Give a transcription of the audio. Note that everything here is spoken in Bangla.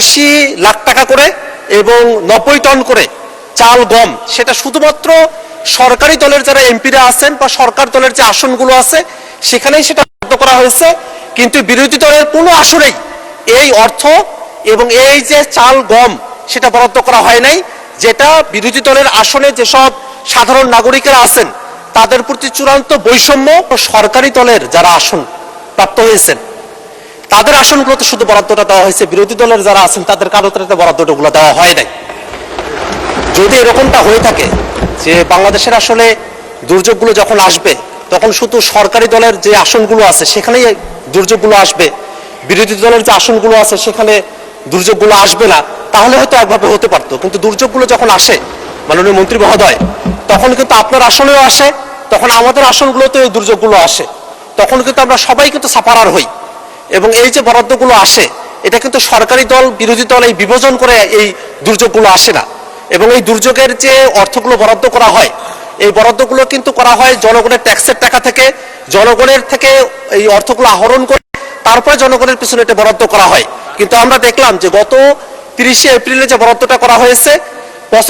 80 লাখ টাকা করে এবং 90 টন করে চাল গম, সেটা শুধুমাত্র সরকারি দলের যারা এমপিরা আছেন বা সরকার দলের যে আসনগুলো আছে সেখানেই সেটা বরাদ্দ করা হয়েছে। কিন্তু বিরোধী দলের কোনো আসনেই এই অর্থ এবং এই যে চাল গম সেটা বরাদ্দ করা হয় নাই, যেটা বিরোধী দলের আসনে যেসব সাধারণ নাগরিকেরা আছেন তাদের প্রতি চূড়ান্ত বৈষম্য। সরকারি দলের যারা আসন প্রাপ্ত হয়েছেন তাদের আসনগুলোতে শুধু বরাদ্দটা দেওয়া হয়েছে, বিরোধী দলের যারা আছেন তাদের কারোতে বরাদ্দটাগুলো দেওয়া হয় নাই। যদি এরকমটা হয়ে থাকে যে বাংলাদেশের আসলে দুর্যোগগুলো যখন আসবে তখন শুধু সরকারি দলের যে আসনগুলো আছে সেখানেই দুর্যোগগুলো আসবে, বিরোধী দলের যে আসনগুলো আছে সেখানে দুর্যোগগুলো আসবে না, তাহলে হয়তো একভাবে হতে পারতো। কিন্তু দুর্যোগগুলো যখন আসে মাননীয় মন্ত্রী মহোদয়, তখন কিন্তু আপনার আসনেও আসে, তখন আমাদের আসনগুলোতে এই দুর্যোগগুলো আসে, তখন কিন্তু আমরা সবাই কিন্তু সাফারার হই। এবং এই যে বরাদ্দগুলো আসে এটা কিন্তু সরকারি দল বিরোধী দল এই বিভাজন করে এই দুর্যোগগুলো আসে না। এবং এই দুর্যোগের যে অর্থগুলো বরাদ্দ করা হয় এই বরাদ্দগুলো কিন্তু করা হয় জনগণের ট্যাক্সের টাকা থেকে, জনগণের থেকে এই অর্থগুলো আহরণ করে তারপরে জনগণের পিছনে এটা বরাদ্দ করা হয়। কিন্তু আমরা দেখলাম যে গত 30শে এপ্রিলে যে বরাদ্দটা করা হয়েছে